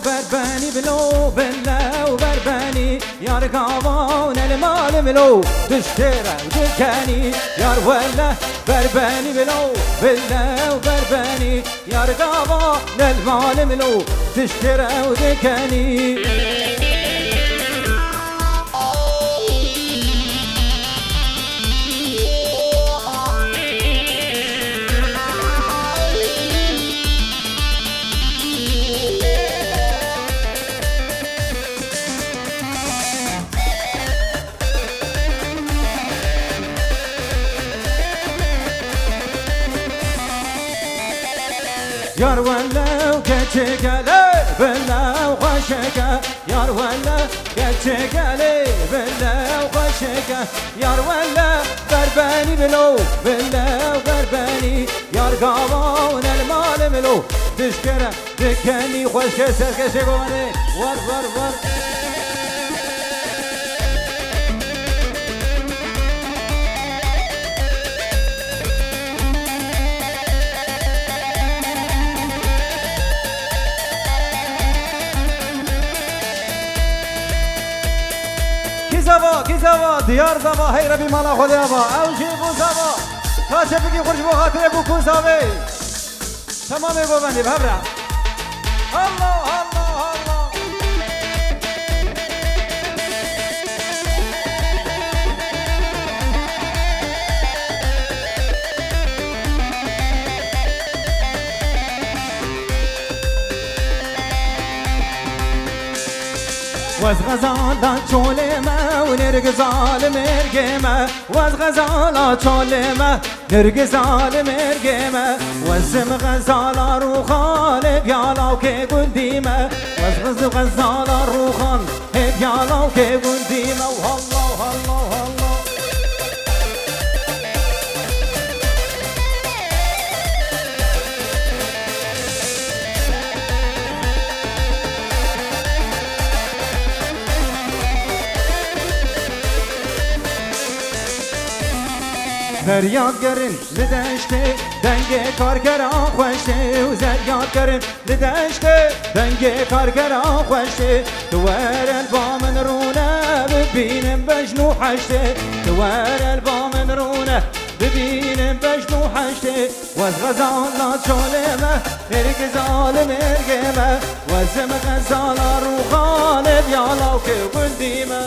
بربني بلو بلا وبربني يا رقابان المال ملو تشترى ودكاني يا ولا بربني بلو بلا وبربني يا رقابان المال ملو تشترى ودكاني يار ولا وكتشك علي بلا وخشك يار ولا كتشك علي بلا وخشك يار ولا برباني بلو بلا وبرباني يار قاوان المال ملو تشكره دكاني خوش كسر كشك ور ور ور کی زوا دیار زوا هی ربی مالا خود یابا او جیبو زوا تا چه بگی خورش بو خاطره بو کن زاوی تمامی بو بندی ببرا الله الله الله واز غزالا چولمه و نرگزال مرگمه واز غزالا چولمه نرگزال مرگمه وزم غزالا روخان بیالاو که گندیمه واز غزالا روخان بیالاو که گندیمه والله الله الله زریاد گرن لدشته دنگ کارگران خوشته و زریاد گرن لدشته دنگ کارگران خوشته دوار البامن رونه ببینم بجنو حشته دوار البامن رونه ببینم بجنو حشته واز غزالا چولمه نرگزال مرگمه وزم غزالا روخان بیالاو که گندیمه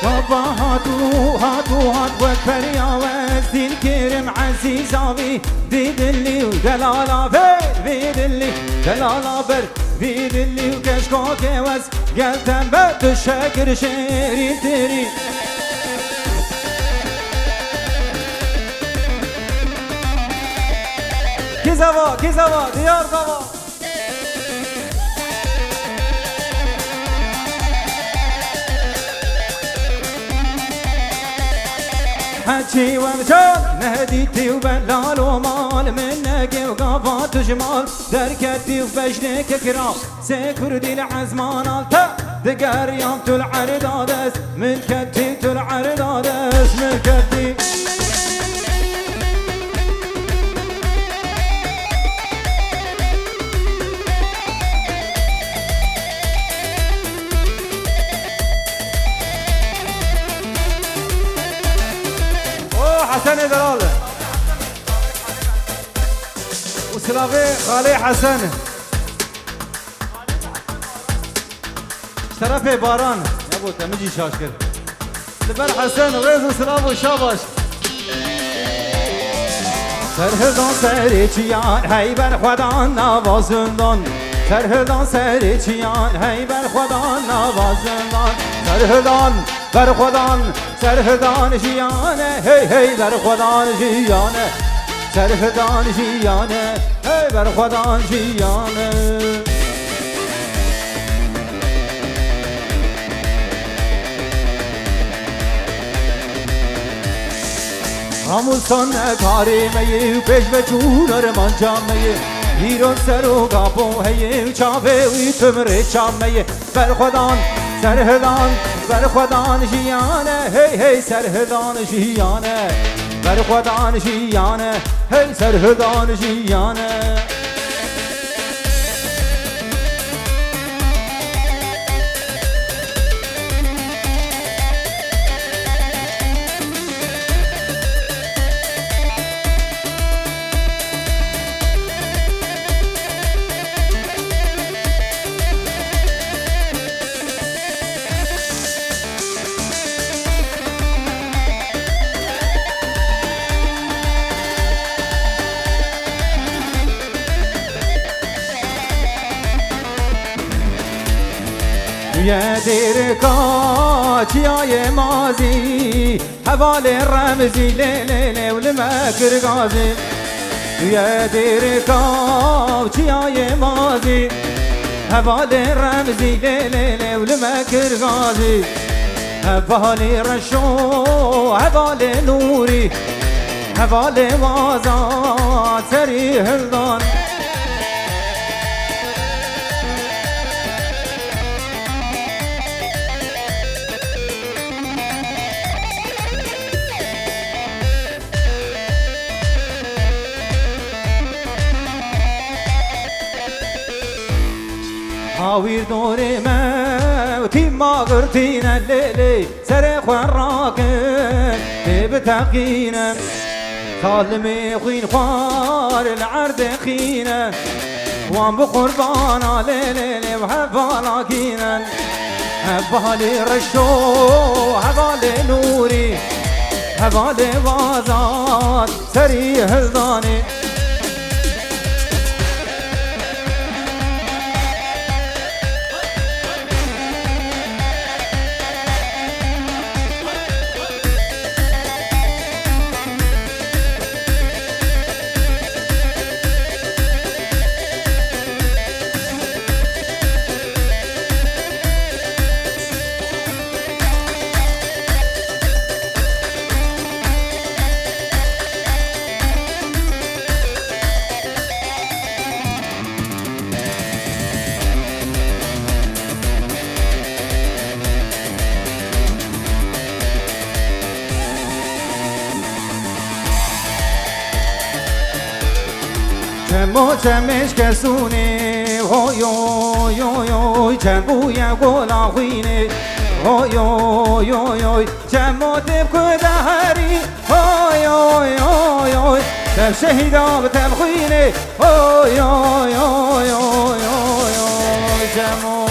بابا هاتو هات وكبريا وزين كرم عزيزاوي بيدلي ودلالا بر بيدلي دلالا بر بيدلي وكشكوك وز قلتن بتشكر شيري تري كزوا ديار زوا حكي ومجال نهديتي وبلال ومال منك وقافات وجمال دركتي وفجنك كرام سيكردي العزمان التا دقار يوم تلعر دادس من كتي تلعر دادس من كتي حسن دلال وسلافي خالي حسن شرفي باران يا ابو تمجي شاشكر لبر حسن وغيز وسلاف وشابش سرهدان سرچیان هی بر خدا نوازندان سرهدان سرچیان هی بر خدا نوازندان سرهدان بر خدان سرهدان جیانه هی هی بر خدان جیانه سرهدان جیانه هی بر خدان جیانه همون کاری میه و پیش به جونر من جامعه هیرون سر و گاپو هیه و چاپه وی تمره چامعه بر خدان سرهدان بر خدان جیانه هی هی سرهدان جیانه بر خدان جیانه هی سرهدان جیانه یه دیر کاچیای مازی حوال رمزی لیلی ولمکر غازی یه دیر کاچیای مازی حوال رمزی لیلی ولمکر غازی حوال رشو حوال نوری حوال وازات سری هلدان هاوير دوري ما وتيم ما غرتينا الليلي سري خوان راكن بتاقينا ظالمي خوين خوار العرض خينا وان بقربانا ليلي وحفالا كينا حفالي رشو حفالي نوري حفالي وازات سري هلداني چمو چمش کسونه هوی هوی هوی چمو یا گلا خوینه هوی هوی هوی چمو تب کدهری هوی هوی هوی هوی تب شهیدا بتب خوینه هوی هوی هوی هوی هوی چمو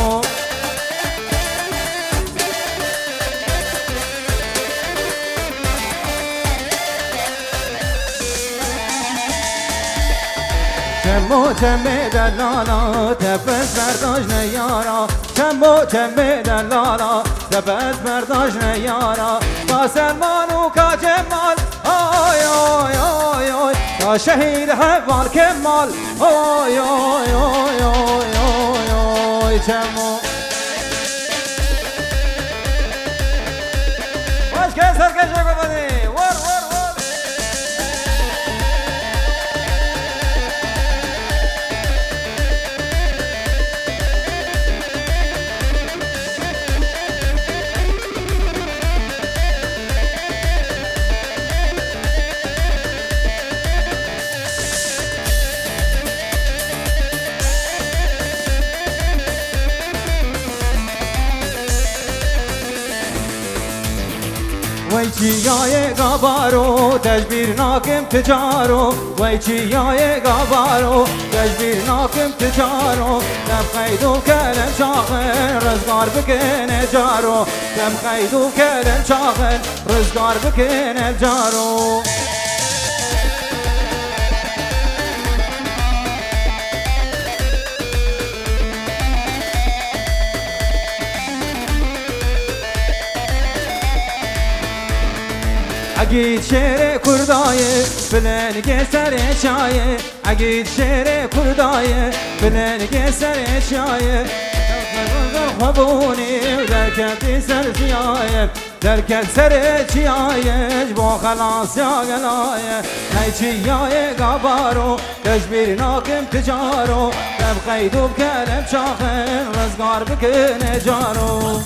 چمو چمه دلالا تپس برداش نیارا چمو چمه دلالا تپس برداش نیارا تا سلمان و کا جمال آی آی آی آی تا شهید حوال کمال آی آی آی آی آی آی چمو باش که سرکشه ببنی ور ور وای چیای گابارو تجبیر ناکم تجارو وای چیای گابارو تجبیر ناکم تجارو تم قیدو کلم شاخن رزگار بکن جارو تم قیدو کلم شاخن رزگار بکن جارو اگید شعر کردایه بلنگ سر چایه اگید شعر کردایه بلنگ سر چایه خبونی درکتی سر چیایه درکت سر چیایه با خلاص یا گلایه هی چیایه گابارو تجبیر ناکم تجارو تب قیدو بکلم شاخن رزگار بکن جارو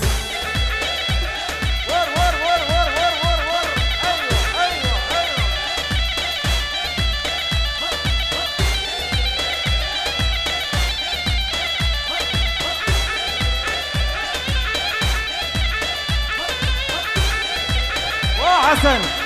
حسن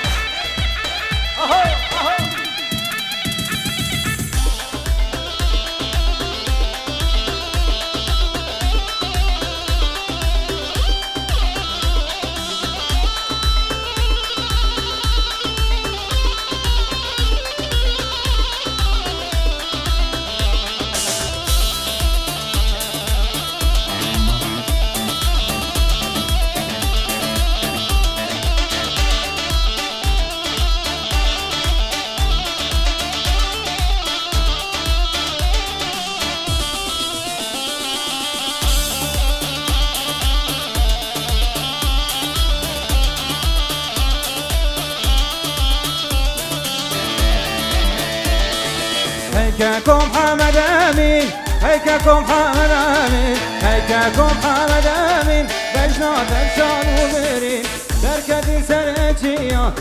هيككم حمد امين هيككم حمد امين هيككم حمد امين بجنا دشان وبرين دركتي سرچيا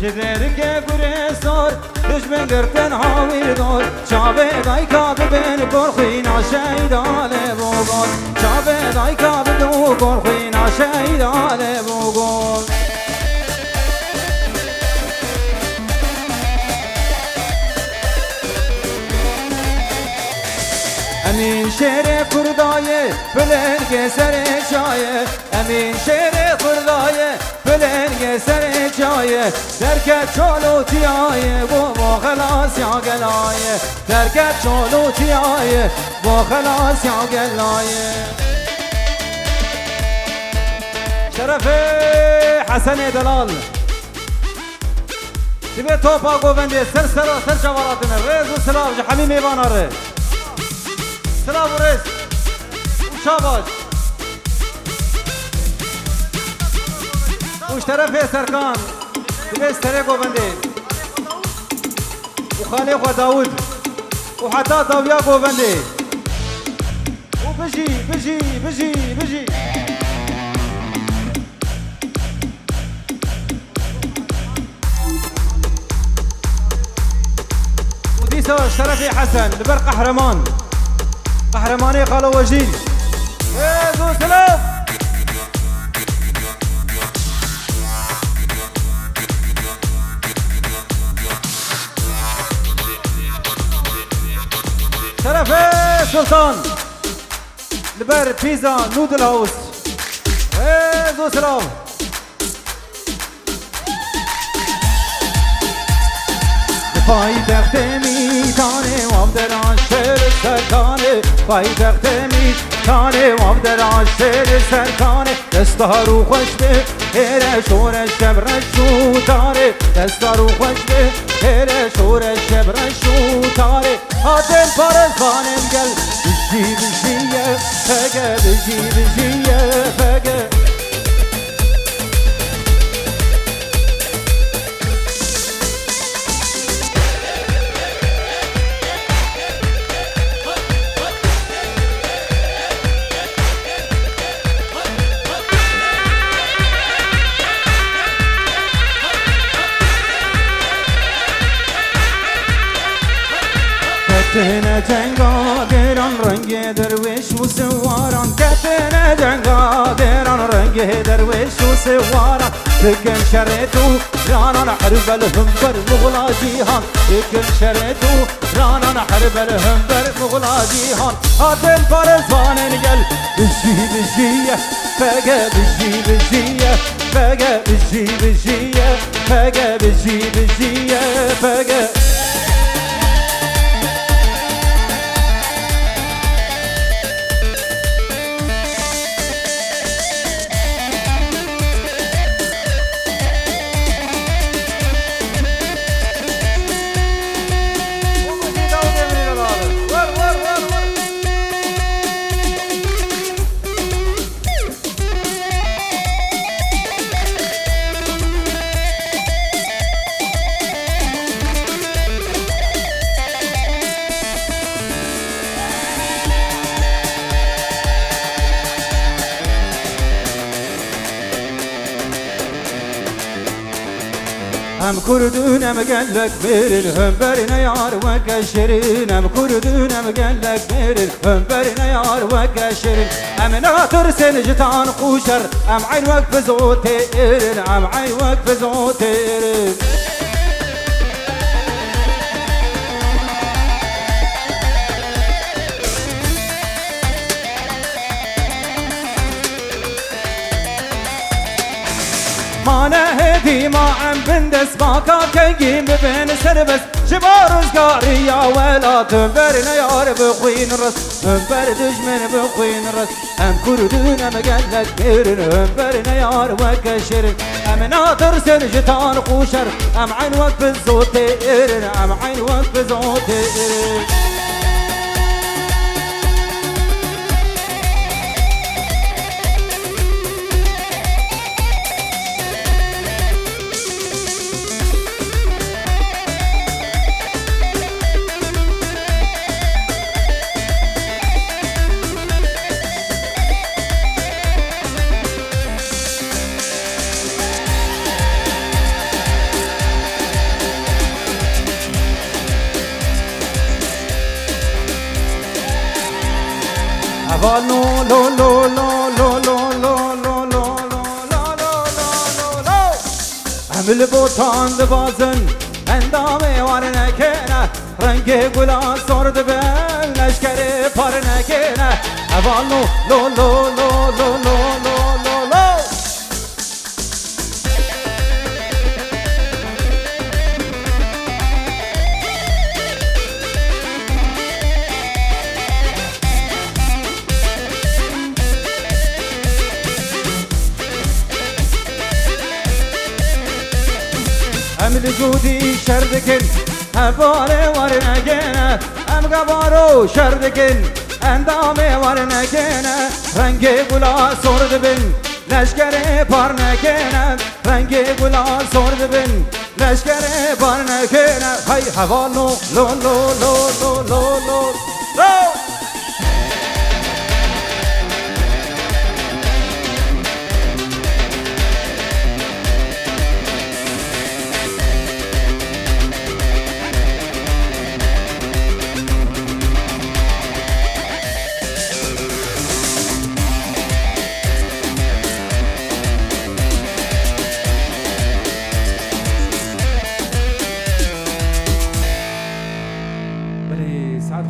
جدرك قريسور دشمن قرتن حاوير دور شابه دايكا ببين قرخينا شهيدان بوغول شابه دايكا بدو قرخينا شهيدان بوغول امین شعر کردایه بلنگ سر چایه امین شعر کردایه بلنگ سر چایه درکت چالو تیایه با خلاص یا گلایه درکت چالو تیایه با خلاص یا گلایه شرف حسن دلال تبه توپا گوونده سر جواراتنه ریز و سلام حمیم ایواناره سلام و رس و شاباش وش طرف سرکان دبیس تره گوبنده و خالق و داود و حتی داویا گوبنده و بجی و دیسا طرف حسن لبر قهرماني قالوا وجيل يا زو سلام شرف سلطان لبر بيزا نودل هاوس يا زو سلام پای تخت میتانه وام در آشر سرکانه پای تخت میتانه وام در آشر سرکانه دستا رو خوش به هر شور شب رشو تاره دستا رو خوش به هر شور شب رشو تاره آدم پارس خانم گل بجیه فگه بجیه فگه كتنا جنگا گران رنگ درویش مسواران كتنا جنگا گران رنگ به درویش و سوارا تکن شرطو رانان حرب الهمبر مغلا جیهان تکن شرطو رانان حرب الهمبر مغلا جیهان هاتن پارزوانن گل بجی بجیه فقه بجی بجیه فقه بجی بجیه فقه بجی بجیه فقه هم كردون هم قالك بيرن هم برنا يار وكشرين هم كردون هم قالك بيرن هم برنا يار وكشرين هم ناطر سنجتان قوشر هم عين وقف زوتيرن هم عين وقف زوتيرن ما نهدي ما عم بندس باكا كيجيم بين سربس جبار زقاري يا ولا تنبرنا يا بخوين الرس تنبر دجمن بخوين الرس ام كردون ام قالك بيرن تنبرنا يا وكشرن ام ناطر سنجتان قوشر ام عين وقف الزوتيرن ام عين وقف الزوتيرن Avalo lo lo lo lo lo lo lo lo lo lo lo عمل بوتان دبازن اندامه وارنه کنه رنگ گلا سرد بل لشکر پرنه کنه اوالو لو لو لو لو لو لو لو لو ام لجودی شردکن هفاره ورنگنه ام گبارو شردکن اندامه ورنگنه رنگ گلا سرد بن لشکر پرنگنه رنگ گلا سرد بن لشکر پرنگنه های حوالو لو لو لو لو لو لو لو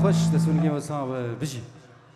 خوش دسونگی و صاحب بجی